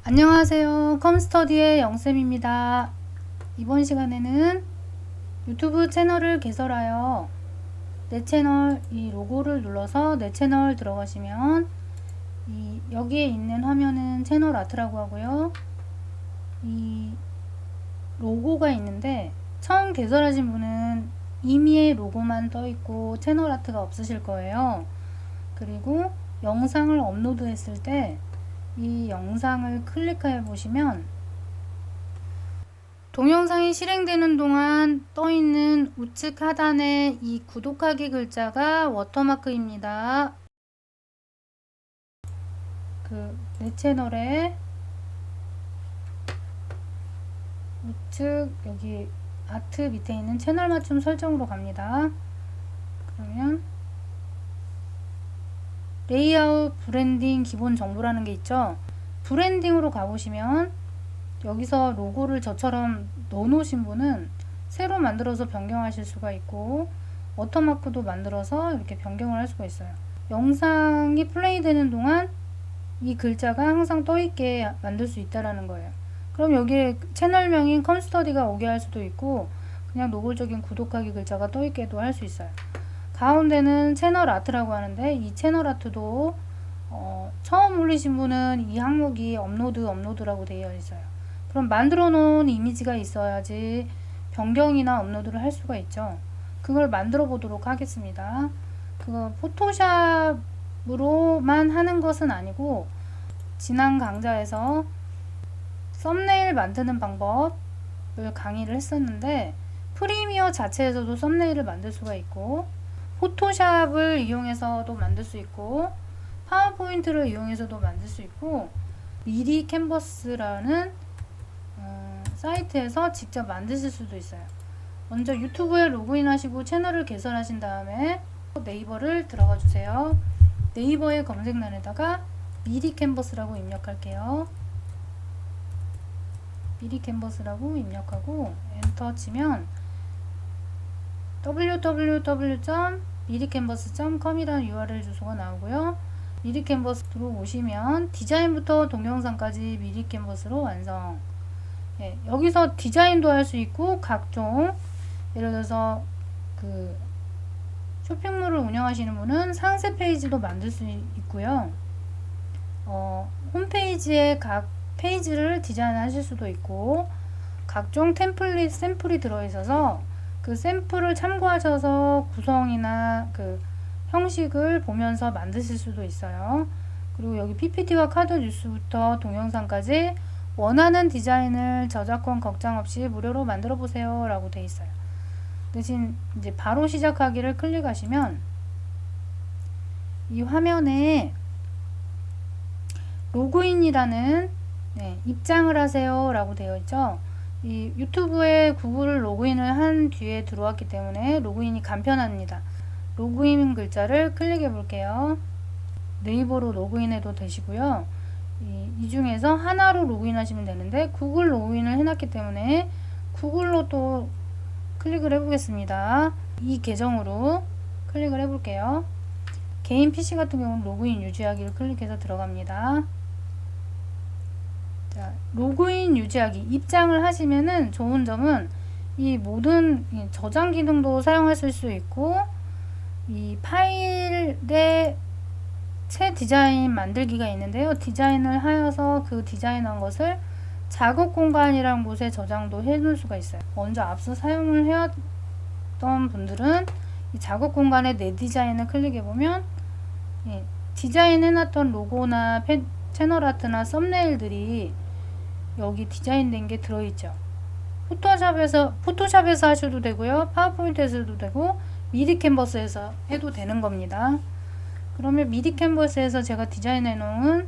안녕하세요. 컴스터디의 영쌤입니다. 이번 시간에는 유튜브 채널을 개설하여 내 채널 이 로고를 눌러서 내 채널 들어가시면 여기에 있는 화면은 채널 아트라고 하고요. 이 로고가 있는데 처음 개설하신 분은 이미의 로고만 떠 있고 채널 아트가 없으실 거예요. 그리고 영상을 업로드 했을 때 이 영상을 클릭해 보시면 동영상이 실행되는 동안 떠 있는 우측 하단에 이 구독하기 글자가 워터마크입니다. 내 채널에 우측 여기 아트 밑에 있는 채널 맞춤 설정으로 갑니다. 그러면 레이아웃, 브랜딩, 기본 정보라는 게 있죠. 브랜딩으로 가보시면 여기서 로고를 저처럼 넣어 놓으신 분은 새로 만들어서 변경하실 수가 있고 워터마크도 만들어서 이렇게 변경을 할 수가 있어요. 영상이 플레이 되는 동안 이 글자가 항상 떠 있게 만들 수 있다라는 거예요. 그럼 여기에 채널명인 컴스터디가 오게 할 수도 있고 그냥 노골적인 구독하기 글자가 떠 있게도 할 수 있어요. 가운데는 채널 아트라고 하는데 이 채널 아트도 처음 올리신 분은 이 항목이 업로드라고 되어 있어요. 그럼 만들어 놓은 이미지가 있어야지 변경이나 업로드를 할 수가 있죠. 그걸 만들어 보도록 하겠습니다. 그거 포토샵으로만 하는 것은 아니고 지난 강좌에서 썸네일 만드는 방법을 강의를 했었는데 프리미어 자체에서도 썸네일을 만들 수가 있고 포토샵을 이용해서도 만들 수 있고 파워포인트를 이용해서도 만들 수 있고 미리 캔버스라는 사이트에서 직접 만드실 수도 있어요. 먼저 유튜브에 로그인 하시고 채널을 개설하신 다음에 네이버를 들어가 주세요. 네이버의 검색란에다가 미리 캔버스라고 입력할게요. 미리 캔버스라고 입력하고 엔터 치면 www.미리캔버스.com이라는 URL 주소가 나오고요. 미리캔버스 들어오시면 디자인부터 동영상까지 미리캔버스로 완성. 여기서 디자인도 할 수 있고 각종 예를 들어서 쇼핑몰을 운영하시는 분은 상세 페이지도 만들 수 있고요. 홈페이지에 각 페이지를 디자인하실 수도 있고 각종 템플릿 샘플이 들어있어서 그 샘플을 참고하셔서 구성이나 형식을 보면서 만드실 수도 있어요. 그리고 여기 PPT와 카드 뉴스부터 동영상까지 원하는 디자인을 저작권 걱정 없이 무료로 만들어 보세요 라고 되어 있어요. 대신 이제 바로 시작하기를 클릭하시면 이 화면에 로그인이라는 입장을 하세요 라고 되어 있죠. 이 유튜브에 구글 로그인을 한 뒤에 들어왔기 때문에 로그인이 간편합니다. 로그인 글자를 클릭해 볼게요. 네이버로 로그인해도 되시고요. 이 중에서 하나로 로그인 하시면 되는데 구글 로그인을 해놨기 때문에 구글로 또 클릭을 해보겠습니다. 이 계정으로 클릭을 해볼게요. 개인 PC 같은 경우는 로그인 유지하기를 클릭해서 들어갑니다. 자, 로그인 유지하기 입장을 하시면은 좋은 점은 이 모든 저장 기능도 사용하실 수 있고 이 파일에 새 디자인 만들기가 있는데요. 디자인을 하여서 그 디자인한 것을 작업 공간이라는 곳에 저장도 해 놓을 수가 있어요. 먼저 앞서 사용을 해왔던 분들은 이 작업 공간에 내 디자인을 클릭해 보면 디자인 해놨던 로고나 채널 아트나 썸네일들이 여기 디자인된 게 들어있죠. 포토샵에서 하셔도 되고요. 파워포인트에서도 되고 미리 캔버스에서 해도 되는 겁니다. 그러면 미리 캔버스에서 제가 디자인해 놓은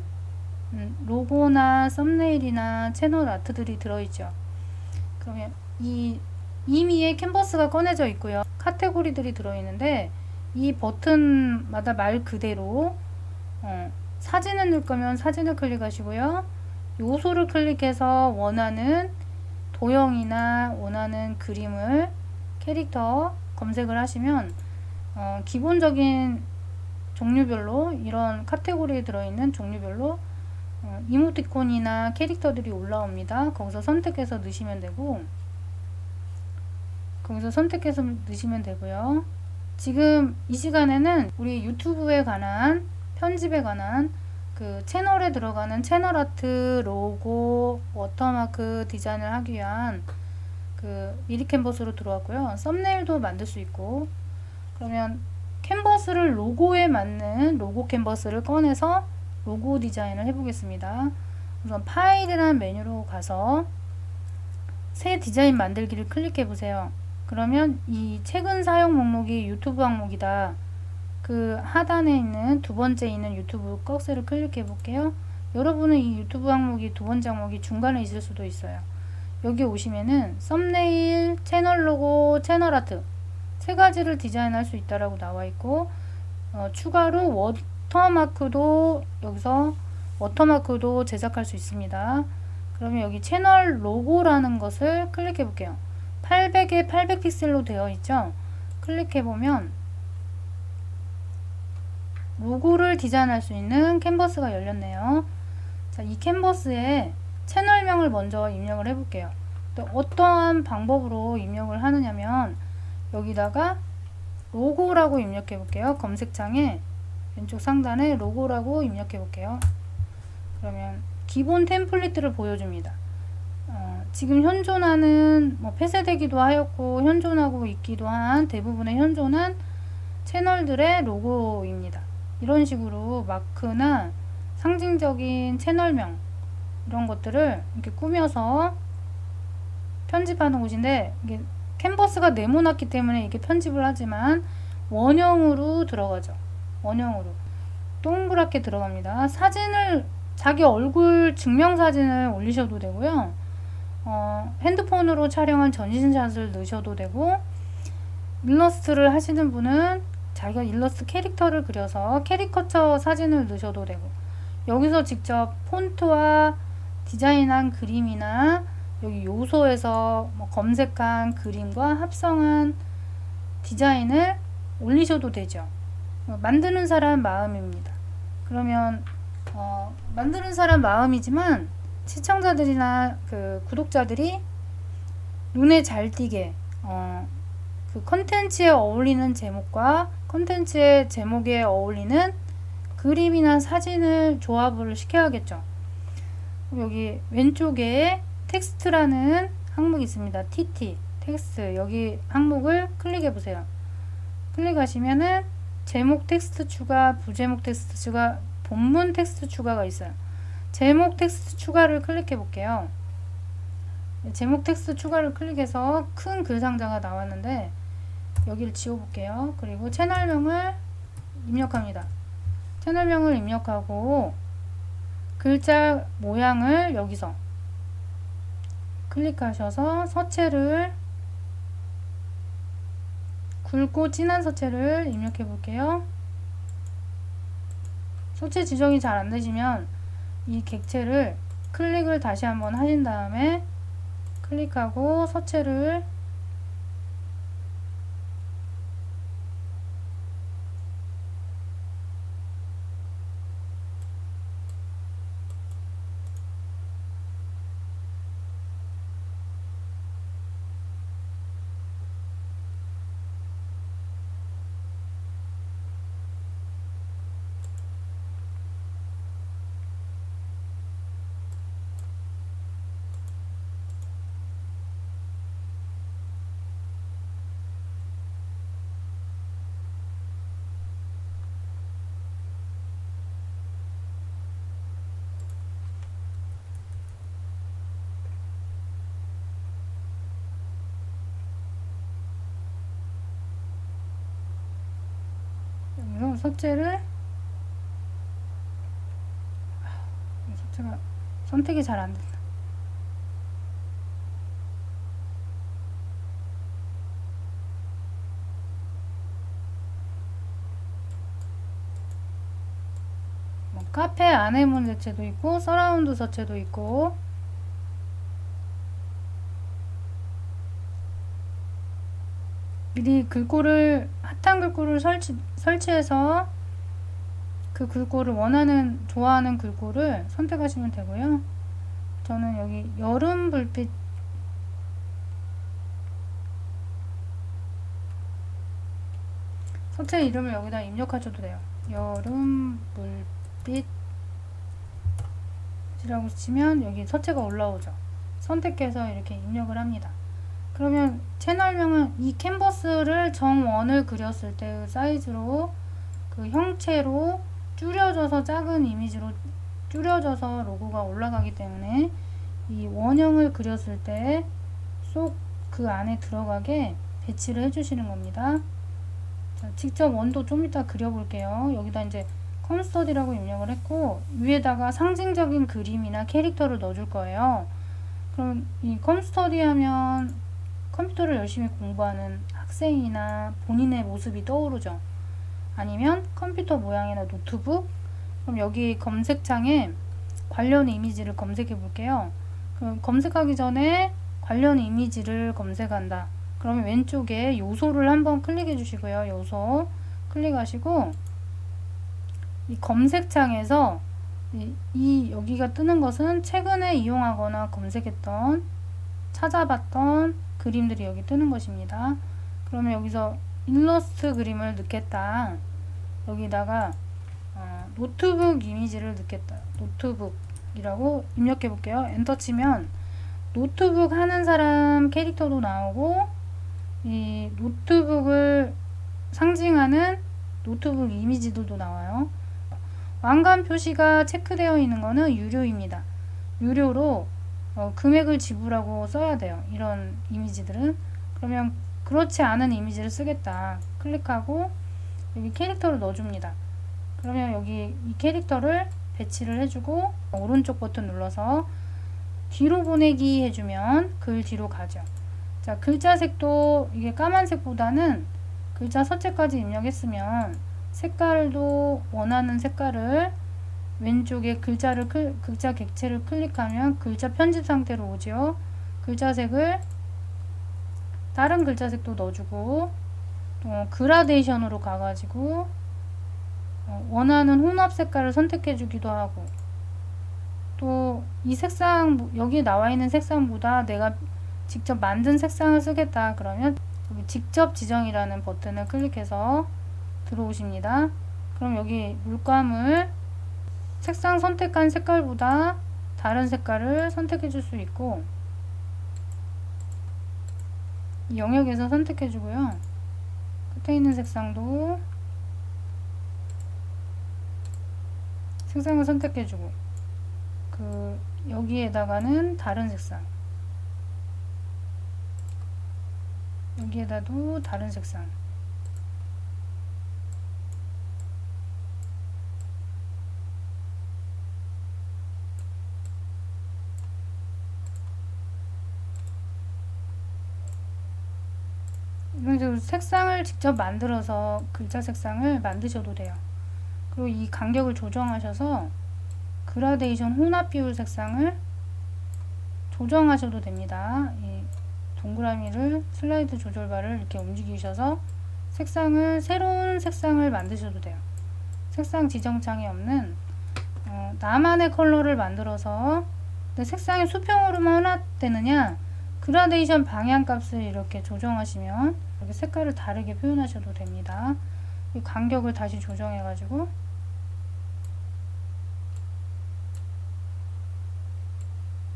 로고나 썸네일이나 채널 아트들이 들어있죠. 그러면 이미의 캔버스가 꺼내져 있고요. 카테고리들이 들어있는데 이 버튼마다 말 그대로 사진을 넣을 거면 사진을 클릭하시고요. 요소를 클릭해서 원하는 도형이나 원하는 그림을 캐릭터 검색을 하시면 기본적인 종류별로 이런 카테고리에 들어있는 종류별로 이모티콘이나 캐릭터들이 올라옵니다. 거기서 선택해서 넣으시면 되고, 되고요. 지금 이 시간에는 우리 유튜브에 관한, 편집에 관한 그 채널에 들어가는 채널 아트, 로고, 워터마크 디자인을 하기 위한 그 미리 캔버스로 들어왔고요. 썸네일도 만들 수 있고, 그러면 캔버스를 로고에 맞는 로고 캔버스를 꺼내서 로고 디자인을 해보겠습니다. 우선 파일이라는 메뉴로 가서 새 디자인 만들기를 클릭해 보세요. 그러면 이 최근 사용 목록이 유튜브 항목이다. 그 하단에 있는 두 번째 있는 유튜브 꺽쇠를 클릭해 볼게요. 여러분은 이 유튜브 항목이 두 번째 항목이 중간에 있을 수도 있어요. 여기 오시면은 썸네일, 채널 로고, 채널 아트 세 가지를 디자인할 수 있다라고 나와 있고, 추가로 여기서 워터마크도 제작할 수 있습니다. 그러면 여기 채널 로고라는 것을 클릭해 볼게요. 800에 800 픽셀로 되어 있죠. 클릭해 보면 로고를 디자인할 수 있는 캔버스가 열렸네요. 자, 이 캔버스에 채널명을 먼저 입력을 해 볼게요. 어떠한 방법으로 입력을 하느냐면, 여기다가 로고라고 입력해 볼게요. 검색창에 왼쪽 상단에 로고라고 입력해 볼게요. 그러면 기본 템플릿을 보여줍니다. 지금 현존하는 폐쇄되기도 하였고 현존하고 있기도 한 대부분의 현존한 채널들의 로고입니다. 이런 식으로 마크나 상징적인 채널명 이런 것들을 이렇게 꾸며서 편집하는 곳인데, 이게 캔버스가 네모났기 때문에 이게 편집을 하지만 원형으로 들어가죠. 원형으로 동그랗게 들어갑니다. 사진을, 자기 얼굴 증명사진을 올리셔도 되고요. 핸드폰으로 촬영한 전신샷을 넣으셔도 되고, 일러스트를 하시는 분은 자기가 일러스트 캐릭터를 그려서 캐리커처 사진을 넣으셔도 되고, 여기서 직접 폰트와 디자인한 그림이나 여기 요소에서 검색한 그림과 합성한 디자인을 올리셔도 되죠. 만드는 사람 마음입니다. 그러면 만드는 사람 마음이지만 시청자들이나 그 구독자들이 눈에 잘 띄게 그 컨텐츠에 어울리는 제목과 컨텐츠의 제목에 어울리는 그림이나 사진을 조합을 시켜야겠죠. 여기 왼쪽에 텍스트라는 항목이 있습니다. TT 텍스트, 여기 항목을 클릭해 보세요. 클릭하시면은 제목 텍스트 추가, 부제목 텍스트 추가, 본문 텍스트 추가가 있어요. 제목 텍스트 추가를 클릭해 볼게요. 제목 텍스트 추가를 클릭해서 큰 글 상자가 나왔는데 여기를 지워 볼게요. 그리고 채널명을 입력합니다. 채널명을 입력하고 글자 모양을 여기서 클릭하셔서 서체를 굵고 진한 서체를 입력해 볼게요. 서체 지정이 잘 안되시면 이 객체를 클릭을 다시 한번 하신 다음에 클릭하고 서체를 서체를 서체가 선택이 잘 안 된다. 카페 아내문 서체도 있고 서라운드 서체도 있고, 미리 글꼴을 핫한 글꼴을 설치해서 그 글꼴을 좋아하는 글꼴을 선택하시면 되고요. 저는 여기 여름 불빛 서체 이름을 여기다 입력하셔도 돼요. 여름 불빛이라고 치면 여기 서체가 올라오죠. 선택해서 이렇게 입력을 합니다. 그러면 채널명은 이 캔버스를 정원을 그렸을 때의 사이즈로 그 형체로 줄여져서 작은 이미지로 줄여져서 로고가 올라가기 때문에 이 원형을 그렸을 때 쏙 그 안에 들어가게 배치를 해주시는 겁니다. 자, 직접 원도 좀 이따 그려볼게요. 여기다 이제 컴스터디라고 입력을 했고 위에다가 상징적인 그림이나 캐릭터를 넣어줄 거예요. 그럼 이 컴스터디 하면 컴퓨터를 열심히 공부하는 학생이나 본인의 모습이 떠오르죠. 아니면 컴퓨터 모양이나 노트북. 그럼 여기 검색창에 관련 이미지를 검색해 볼게요. 그럼 검색하기 전에 관련 이미지를 검색한다. 그러면 왼쪽에 요소를 한번 클릭해 주시고요. 요소 클릭하시고 이 검색창에서 여기가 뜨는 것은 최근에 이용하거나 검색했던 찾아봤던 그림들이 여기 뜨는 것입니다. 그러면 여기서 일러스트 그림을 넣겠다. 여기다가 노트북 이미지를 넣겠다. 노트북이라고 입력해 볼게요. 엔터 치면 노트북 하는 사람 캐릭터도 나오고 이 노트북을 상징하는 노트북 이미지들도 나와요. 왕관 표시가 체크되어 있는 거는 유료입니다. 유료로 금액을 지불하고 써야 돼요. 이런 이미지들은. 그러면 그렇지 않은 이미지를 쓰겠다. 클릭하고 여기 캐릭터를 넣어줍니다. 그러면 여기 이 캐릭터를 배치를 해주고 오른쪽 버튼 눌러서 뒤로 보내기 해주면 글 뒤로 가죠. 자, 글자 색도 이게 까만색보다는 글자 서체까지 입력했으면 색깔도 원하는 색깔을 왼쪽에 글자 객체를 클릭하면 글자 편집 상태로 오죠. 글자 색을 다른 글자 색도 넣어주고 또 그라데이션으로 가가지고 원하는 혼합 색깔을 선택해 주기도 하고 또 이 색상 여기 나와 있는 색상보다 내가 직접 만든 색상을 쓰겠다 그러면 여기 직접 지정이라는 버튼을 클릭해서 들어오십니다. 그럼 여기 물감을 색상 선택한 색깔보다 다른 색깔을 선택해 줄 수 있고 이 영역에서 선택해 주고요. 끝에 있는 색상도 색상을 선택해 주고 여기에다가는 다른 색상 여기에다도 다른 색상 이런 식으로 색상을 직접 만들어서 글자 색상을 만드셔도 돼요. 그리고 이 간격을 조정하셔서 그라데이션 혼합 비율 색상을 조정하셔도 됩니다. 이 동그라미를 슬라이드 조절바를 이렇게 움직이셔서 새로운 색상을 만드셔도 돼요. 색상 지정창에 없는 나만의 컬러를 만들어서 근데 색상이 수평으로만 혼합되느냐 그라데이션 방향값을 이렇게 조정하시면 이렇게 색깔을 다르게 표현하셔도 됩니다. 이 간격을 다시 조정해 가지고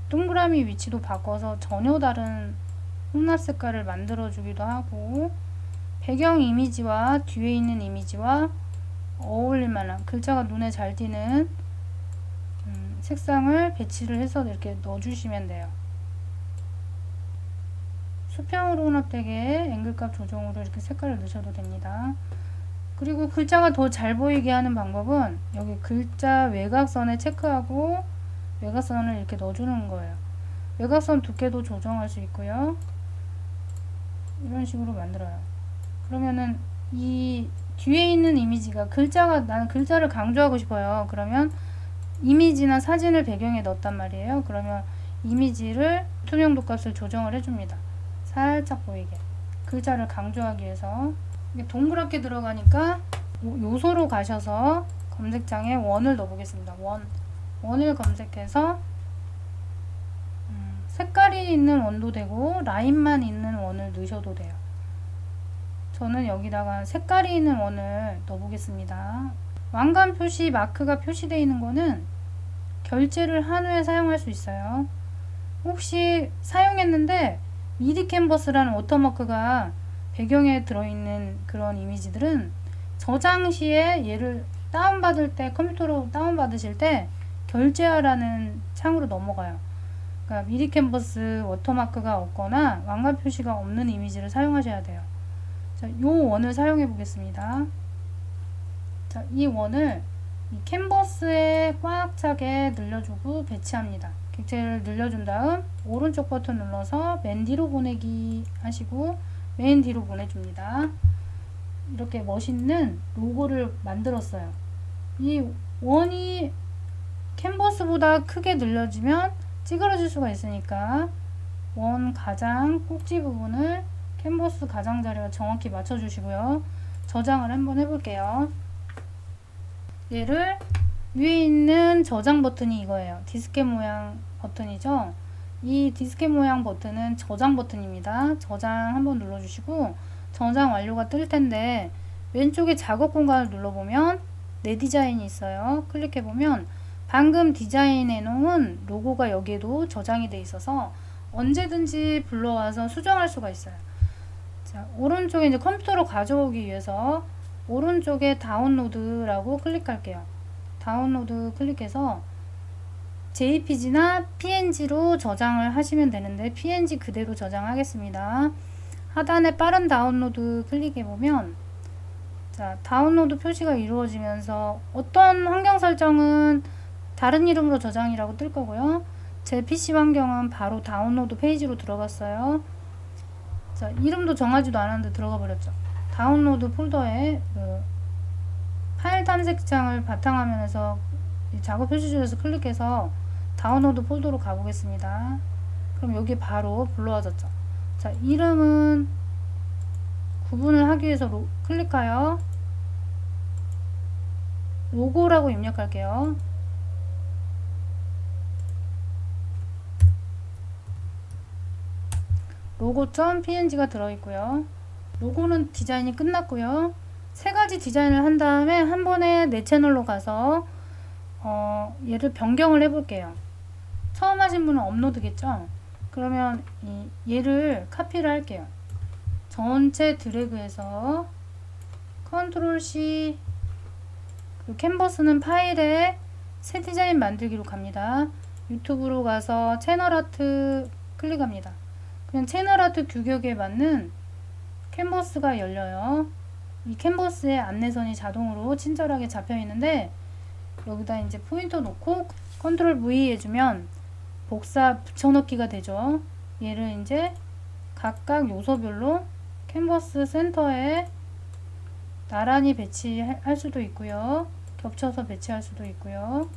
동그라미 위치도 바꿔서 전혀 다른 혼합 색깔을 만들어 주기도 하고 배경 이미지와 뒤에 있는 이미지와 어울릴 만한 글자가 눈에 잘 띄는 색상을 배치를 해서 이렇게 넣어 주시면 돼요. 수평으로 혼합되게 앵글값 조정으로 이렇게 색깔을 넣으셔도 됩니다. 그리고 글자가 더 잘 보이게 하는 방법은 여기 글자 외곽선에 체크하고 외곽선을 이렇게 넣어주는 거예요. 외곽선 두께도 조정할 수 있고요. 이런 식으로 만들어요. 그러면은 이 뒤에 있는 이미지가 나는 글자를 강조하고 싶어요. 그러면 이미지나 사진을 배경에 넣었단 말이에요. 그러면 이미지를 투명도 값을 조정을 해줍니다. 살짝 보이게 글자를 강조하기 위해서 이게 동그랗게 들어가니까 요소로 가셔서 검색창에 원을 넣어보겠습니다. 원을 검색해서 색깔이 있는 원도 되고 라인만 있는 원을 넣으셔도 돼요. 저는 여기다가 색깔이 있는 원을 넣어보겠습니다. 왕관 표시 마크가 표시되어 있는 거는 결제를 한 후에 사용할 수 있어요. 혹시 사용했는데 미디 캔버스라는 워터마크가 배경에 들어있는 그런 이미지들은 저장 시에 얘를 다운받을 때, 컴퓨터로 다운받으실 때 결제하라는 창으로 넘어가요. 그러니까 미디 캔버스 워터마크가 없거나 왕관 표시가 없는 이미지를 사용하셔야 돼요. 자, 요 원을 사용해 보겠습니다. 자, 이 원을 이 캔버스에 꽉 차게 늘려주고 배치합니다. 객체를 늘려준 다음 오른쪽 버튼 눌러서 맨 뒤로 보내기 하시고 맨 뒤로 보내줍니다. 이렇게 멋있는 로고를 만들었어요. 이 원이 캔버스보다 크게 늘려지면 찌그러질 수가 있으니까 원 가장 꼭지 부분을 캔버스 가장자리와 정확히 맞춰주시고요. 저장을 한번 해볼게요. 얘를 위에 있는 저장 버튼이 이거예요. 디스켓 모양 버튼이죠. 이 디스켓 모양 버튼은 저장 버튼입니다. 저장 한번 눌러주시고 저장 완료가 뜰 텐데 왼쪽에 작업 공간을 눌러보면 내 디자인이 있어요. 클릭해보면 방금 디자인해 놓은 로고가 여기에도 저장이 돼 있어서 언제든지 불러와서 수정할 수가 있어요. 자, 오른쪽에 이제 컴퓨터로 가져오기 위해서 오른쪽에 다운로드라고 클릭할게요. 다운로드 클릭해서 JPG나 PNG로 저장을 하시면 되는데 PNG 그대로 저장하겠습니다. 하단에 빠른 다운로드 클릭해보면 자, 다운로드 표시가 이루어지면서 어떤 환경 설정은 다른 이름으로 저장이라고 뜰 거고요. 제 PC 환경은 바로 다운로드 페이지로 들어갔어요. 자, 이름도 정하지도 않았는데 들어가 버렸죠. 다운로드 폴더에 그 파일 탐색창을 바탕화면에서 작업 표시줄에서 클릭해서 다운로드 폴더로 가보겠습니다. 그럼 여기 바로 불러와졌죠. 자, 이름은 구분을 하기 위해서 클릭하여 로고라고 입력할게요. 로고.png가 들어있고요. 로고는 디자인이 끝났고요. 세 가지 디자인을 한 다음에 한 번에 내 채널로 가서 얘를 변경을 해볼게요. 처음 하신 분은 업로드겠죠? 그러면 얘를 카피를 할게요. 전체 드래그해서 컨트롤 C 그리고 캔버스는 파일에 새 디자인 만들기로 갑니다. 유튜브로 가서 채널 아트 클릭합니다. 그냥 채널 아트 규격에 맞는 캔버스가 열려요. 이 캔버스에 안내선이 자동으로 친절하게 잡혀 있는데 여기다 이제 포인터 놓고 컨트롤 V 해주면 복사 붙여넣기가 되죠. 얘를 이제 각각 요소별로 캔버스 센터에 나란히 배치할 수도 있고요. 겹쳐서 배치할 수도 있고요.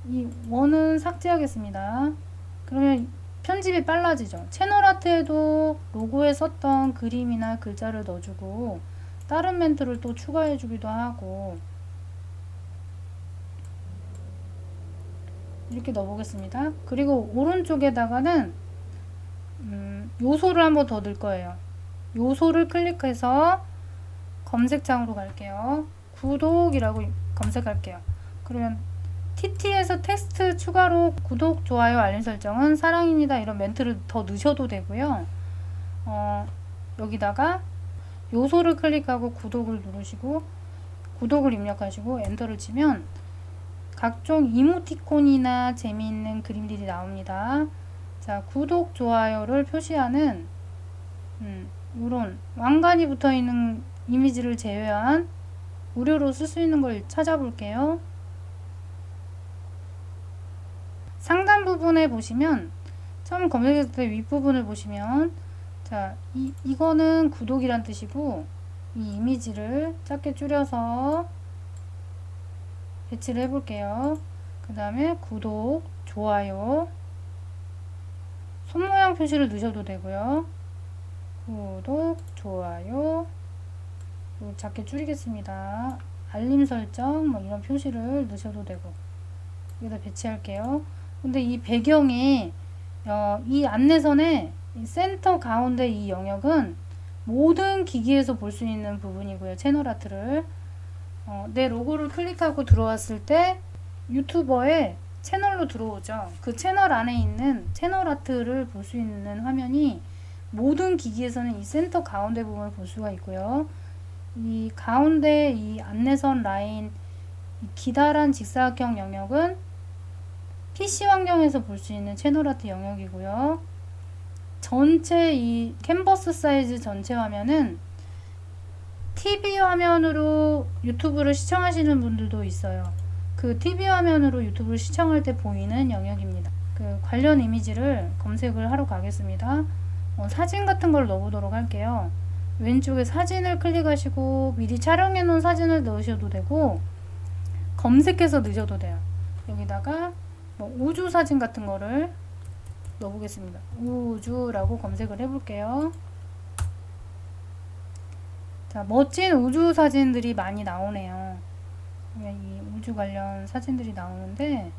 이 원은 삭제하겠습니다. 그러면 편집이 빨라지죠. 채널 아트에도 로고에 썼던 그림이나 글자를 넣어주고 다른 멘트를 또 추가해 주기도 하고 이렇게 넣어보겠습니다. 그리고 오른쪽에다가는 요소를 한번 더 넣을 거예요. 요소를 클릭해서 검색창으로 갈게요. 구독이라고 검색할게요. 그러면 TT에서 텍스트 추가로 구독, 좋아요, 알림 설정은 사랑입니다. 이런 멘트를 더 넣으셔도 되고요. 여기다가 요소를 클릭하고 구독을 누르시고 구독을 입력하시고 엔터를 치면 각종 이모티콘이나 재미있는 그림들이 나옵니다. 자, 구독, 좋아요를 표시하는 이런 왕관이 붙어 있는 이미지를 제외한 무료로 쓸 수 있는 걸 찾아볼게요. 상단 부분에 보시면 처음 검색했을 때 윗부분을 보시면 자, 이거는 구독이란 뜻이고 이 이미지를 작게 줄여서 배치를 해볼게요. 그 다음에 구독, 좋아요, 손모양 표시를 넣으셔도 되고요. 구독, 좋아요, 작게 줄이겠습니다. 알림 설정 뭐 이런 표시를 넣으셔도 되고 여기다 배치할게요. 근데 이 배경이 이 안내선의 이 센터 가운데 이 영역은 모든 기기에서 볼 수 있는 부분이고요. 채널 아트를 내 로고를 클릭하고 들어왔을 때 유튜버의 채널로 들어오죠. 그 채널 안에 있는 채널 아트를 볼 수 있는 화면이 모든 기기에서는 이 센터 가운데 부분을 볼 수가 있고요. 이 가운데 이 안내선 라인 이 기다란 직사각형 영역은 PC 환경에서 볼 수 있는 채널 아트 영역이고요. 전체 이 캔버스 사이즈 전체 화면은 TV 화면으로 유튜브를 시청하시는 분들도 있어요. 그 TV 화면으로 유튜브를 시청할 때 보이는 영역입니다. 그 관련 이미지를 검색을 하러 가겠습니다. 사진 같은 걸 넣어보도록 할게요. 왼쪽에 사진을 클릭하시고 미리 촬영해 놓은 사진을 넣으셔도 되고 검색해서 넣으셔도 돼요. 여기다가 뭐 우주 사진 같은 거를 넣어보겠습니다. 우주라고 검색을 해볼게요. 자, 멋진 우주 사진들이 많이 나오네요. 이 우주 관련 사진들이 나오는데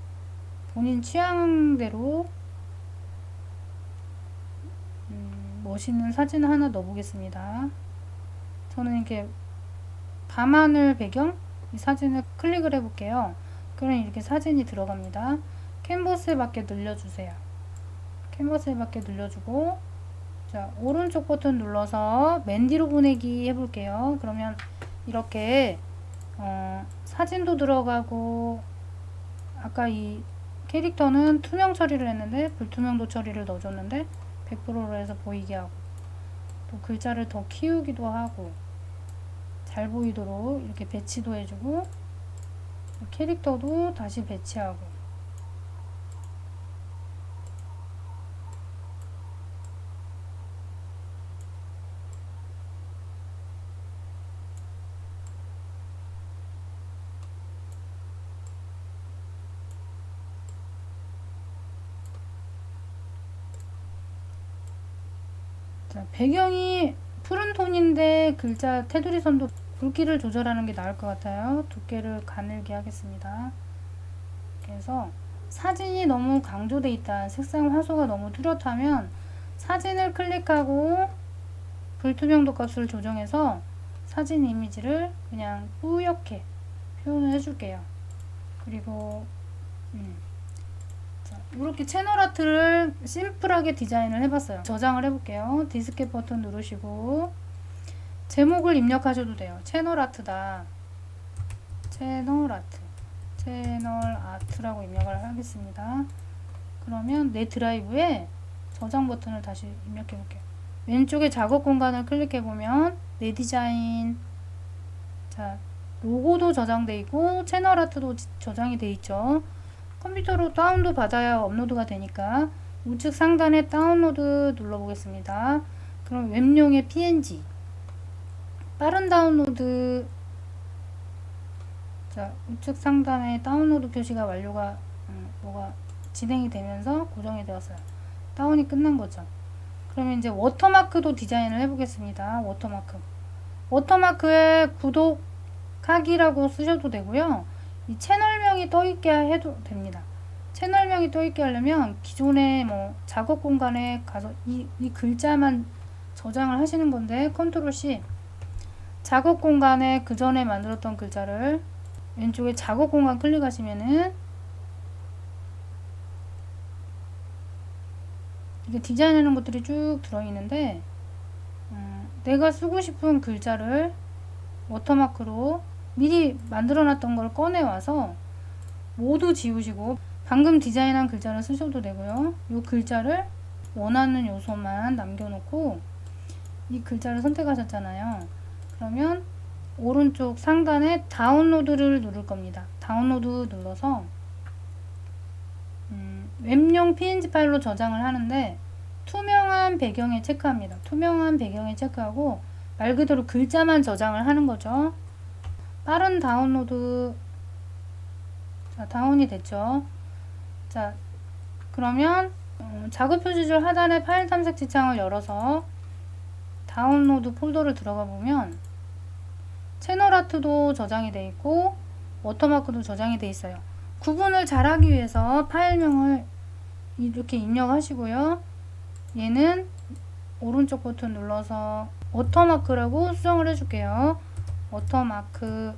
본인 취향대로 멋있는 사진 하나 넣어보겠습니다. 저는 이렇게 밤하늘 배경 이 사진을 클릭을 해볼게요. 그럼 이렇게 사진이 들어갑니다. 캔버스에 맞게 늘려주세요. 캔버스에 맞게 늘려주고 자 오른쪽 버튼 눌러서 맨 뒤로 보내기 해볼게요. 그러면 이렇게 사진도 들어가고 아까 이 캐릭터는 투명 처리를 했는데 불투명도 처리를 넣어줬는데 100%로 해서 보이게 하고 또 글자를 더 키우기도 하고 잘 보이도록 이렇게 배치도 해주고 캐릭터도 다시 배치하고 자, 배경이 푸른 톤인데 글자 테두리 선도 굵기를 조절하는 게 나을 것 같아요. 두께를 가늘게 하겠습니다. 그래서 사진이 너무 강조돼 있다. 색상 화소가 너무 뚜렷하면 사진을 클릭하고 불투명도 값을 조정해서 사진 이미지를 그냥 뿌옇게 표현을 해줄게요. 그리고 이렇게 채널 아트를 심플하게 디자인을 해봤어요. 저장을 해볼게요. 디스켓 버튼 누르시고 제목을 입력하셔도 돼요. 채널 아트다. 채널 아트라고 입력을 하겠습니다. 그러면 내 드라이브에 저장 버튼을 다시 입력해 볼게요. 왼쪽에 작업 공간을 클릭해 보면 내 디자인 자 로고도 저장돼 있고 채널 아트도 저장이 돼 있죠. 컴퓨터로 다운도 받아야 업로드가 되니까 우측 상단에 다운로드 눌러보겠습니다. 그럼 웹용의 PNG 빠른 다운로드 자 우측 상단에 다운로드 표시가 완료가 뭐가 진행이 되면서 고정이 되었어요. 다운이 끝난 거죠. 그러면 이제 워터마크도 디자인을 해보겠습니다. 워터마크에 구독하기라고 쓰셔도 되고요. 이 채널명이 떠있게 해도 됩니다. 채널명이 떠있게 하려면 기존에 뭐 작업 공간에 가서 이 글자만 저장을 하시는 건데 컨트롤 C 작업 공간에 그 전에 만들었던 글자를 왼쪽에 작업 공간 클릭하시면은 이게 디자인하는 것들이 쭉 들어있는데 내가 쓰고 싶은 글자를 워터마크로 미리 만들어놨던 걸 꺼내와서 모두 지우시고 방금 디자인한 글자를 쓰셔도 되고요. 이 글자를 원하는 요소만 남겨놓고 이 글자를 선택하셨잖아요. 그러면 오른쪽 상단에 다운로드를 누를 겁니다. 다운로드 눌러서 웹용 PNG 파일로 저장을 하는데 투명한 배경에 체크합니다. 투명한 배경에 체크하고 말 그대로 글자만 저장을 하는 거죠. 빠른 다운로드 자 다운이 됐죠. 자 그러면 작업 표시줄 하단에 파일 탐색지 창을 열어서 다운로드 폴더를 들어가 보면 채널 아트도 저장이 돼 있고 워터마크도 저장이 돼 있어요. 구분을 잘하기 위해서 파일명을 이렇게 입력하시고요. 얘는 오른쪽 버튼 눌러서 워터마크라고 수정을 해줄게요. 워터마크.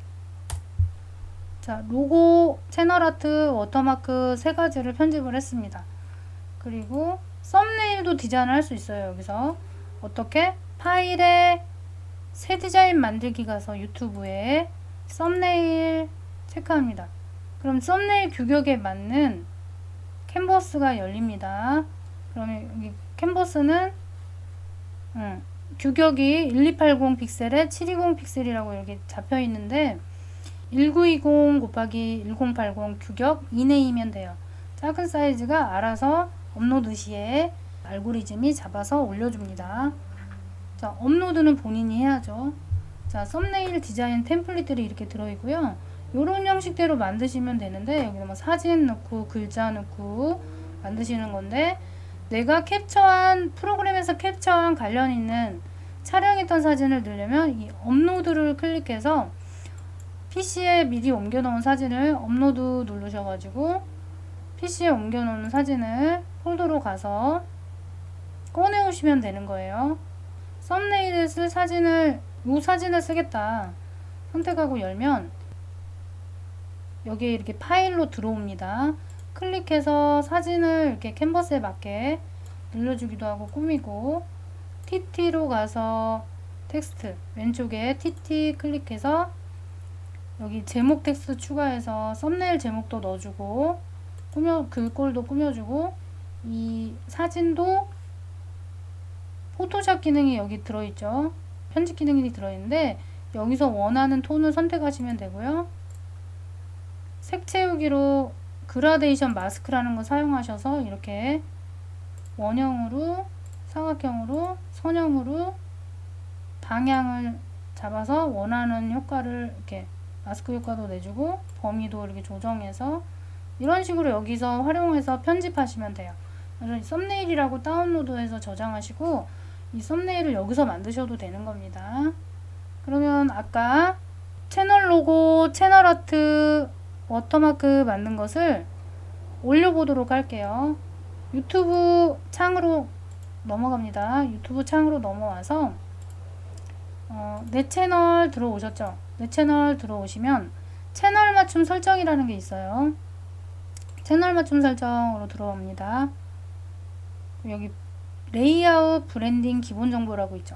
자, 로고, 채널 아트, 워터마크 세 가지를 편집을 했습니다. 그리고 썸네일도 디자인을 할 수 있어요. 여기서 어떻게? 파일에 새 디자인 만들기 가서 유튜브에 썸네일 체크합니다. 그럼 썸네일 규격에 맞는 캔버스가 열립니다. 그러면 여기 캔버스는 규격이 1280 픽셀에 720 픽셀이라고 이렇게 잡혀 있는데 1920 곱하기 1080 규격 이내이면 돼요. 작은 사이즈가 알아서 업로드 시에 알고리즘이 잡아서 올려줍니다. 자, 업로드는 본인이 해야죠. 자, 썸네일 디자인 템플릿들이 이렇게 들어있고요. 요런 형식대로 만드시면 되는데 여기 뭐 사진 넣고 글자 넣고 만드시는 건데 내가 캡처한 프로그램에서 캡처한 관련 있는 촬영했던 사진을 넣으려면 이 업로드를 클릭해서 PC에 미리 옮겨 놓은 사진을 업로드 누르셔가지고 PC에 옮겨 놓은 사진을 폴더로 가서 꺼내 오시면 되는 거예요. 썸네일에 쓸 사진을 이 사진을 쓰겠다 선택하고 열면 여기에 이렇게 파일로 들어옵니다. 클릭해서 사진을 이렇게 캔버스에 맞게 늘려주기도 하고 꾸미고 TT로 가서 텍스트 왼쪽에 TT 클릭해서 여기 제목 텍스트 추가해서 썸네일 제목도 넣어주고 글꼴도 꾸며주고 이 사진도 포토샵 기능이 여기 들어있죠. 편집 기능이 들어있는데 여기서 원하는 톤을 선택하시면 되고요. 색 채우기로 그라데이션 마스크라는 거 사용하셔서 이렇게 원형으로 사각형으로 선형으로 방향을 잡아서 원하는 효과를 이렇게 마스크 효과도 내주고 범위도 이렇게 조정해서 이런 식으로 여기서 활용해서 편집하시면 돼요. 그래서 썸네일이라고 다운로드해서 저장하시고 이 썸네일을 여기서 만드셔도 되는 겁니다. 그러면 아까 채널 로고, 채널 아트, 워터마크 만든 것을 올려보도록 할게요. 유튜브 창으로 넘어갑니다. 유튜브 창으로 넘어와서 내 채널 들어오셨죠? 내 채널 들어오시면 채널 맞춤 설정이라는 게 있어요. 채널 맞춤 설정으로 들어옵니다. 여기 레이아웃 브랜딩 기본 정보라고 있죠.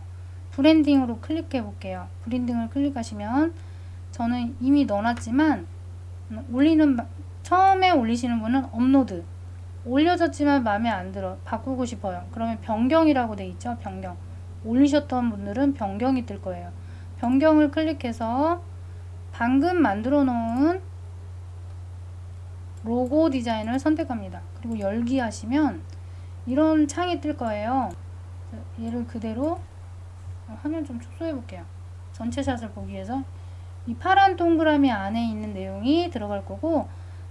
브랜딩으로 클릭해 볼게요. 브랜딩을 클릭하시면 저는 이미 넣어놨지만 처음에 올리시는 분은 업로드 올려졌지만 마음에 안 들어 바꾸고 싶어요. 그러면 변경이라고 돼 있죠. 변경 올리셨던 분들은 변경이 뜰 거예요. 변경을 클릭해서 방금 만들어 놓은 로고 디자인을 선택합니다. 그리고 열기 하시면 이런 창이 뜰 거예요. 얘를 그대로 화면 좀 축소해 볼게요. 전체 샷을 보기 위해서 이 파란 동그라미 안에 있는 내용이 들어갈 거고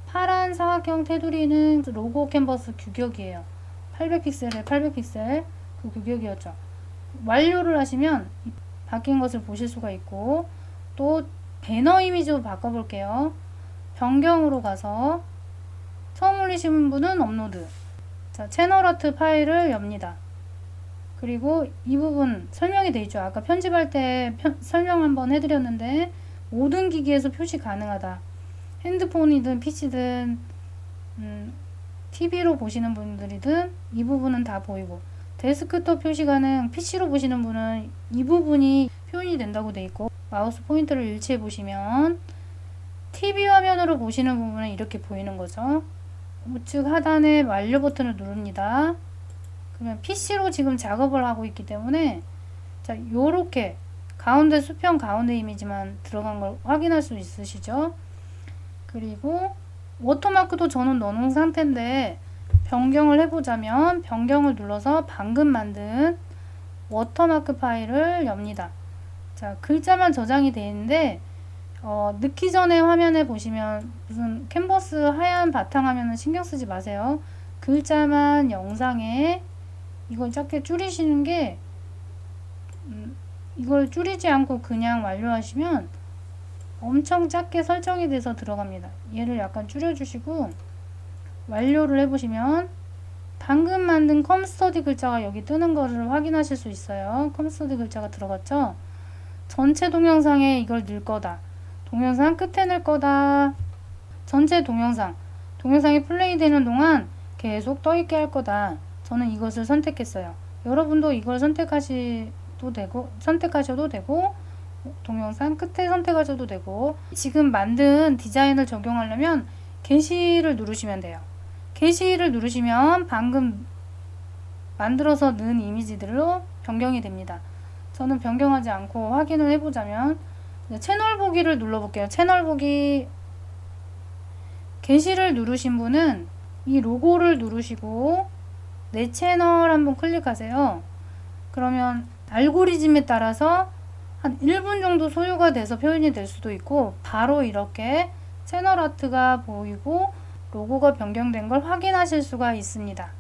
파란 사각형 테두리는 로고 캔버스 규격이에요. 800픽셀에 800픽셀 그 규격이었죠. 완료를 하시면 바뀐 것을 보실 수가 있고 또 배너 이미지로 바꿔볼게요. 변경으로 가서 처음 올리신 분은 업로드. 자, 채널 아트 파일을 엽니다. 그리고 이 부분 설명이 되어 있죠. 아까 편집할 때 설명 한번 해드렸는데 모든 기기에서 표시 가능하다. 핸드폰이든 PC든 TV로 보시는 분들이든 이 부분은 다 보이고 데스크톱 표시 가능 PC로 보시는 분은 이 부분이 표현이 된다고 되어 있고 마우스 포인터를 일치해 보시면 TV 화면으로 보시는 부분은 이렇게 보이는 거죠. 우측 하단에 완료 버튼을 누릅니다. 그러면 PC로 지금 작업을 하고 있기 때문에 자, 요렇게 가운데 수평 가운데 이미지만 들어간 걸 확인할 수 있으시죠? 그리고 워터마크도 저는 넣어놓은 상태인데 변경을 해보자면 변경을 눌러서 방금 만든 워터마크 파일을 엽니다. 자, 글자만 저장이 되어 있는데 넣기 전에 화면에 보시면 무슨 캔버스 하얀 바탕화면은 신경 쓰지 마세요. 글자만 영상에 이걸 작게 줄이시는 게 이걸 줄이지 않고 그냥 완료하시면 엄청 작게 설정이 돼서 들어갑니다. 얘를 약간 줄여주시고 완료를 해보시면 방금 만든 컴스터디 글자가 여기 뜨는 거를 확인하실 수 있어요. 컴스터디 글자가 들어갔죠? 전체 동영상에 이걸 넣을 거다. 동영상 끝에 넣을 거다. 전체 동영상이 플레이되는 동안 계속 떠있게 할 거다. 저는 이것을 선택했어요. 여러분도 이걸 선택하셔도 되고 동영상 끝에 선택하셔도 되고, 지금 만든 디자인을 적용하려면 게시를 누르시면 돼요. 게시를 누르시면 방금 만들어서 넣은 이미지들로 변경이 됩니다. 저는 변경하지 않고 확인을 해보자면 채널 보기를 눌러볼게요. 채널 보기. 게시를 누르신 분은 이 로고를 누르시고 내 채널 한번 클릭하세요. 그러면 알고리즘에 따라서 한 1분 정도 소요가 돼서 표현이 될 수도 있고, 바로 이렇게 채널 아트가 보이고 로고가 변경된 걸 확인하실 수가 있습니다.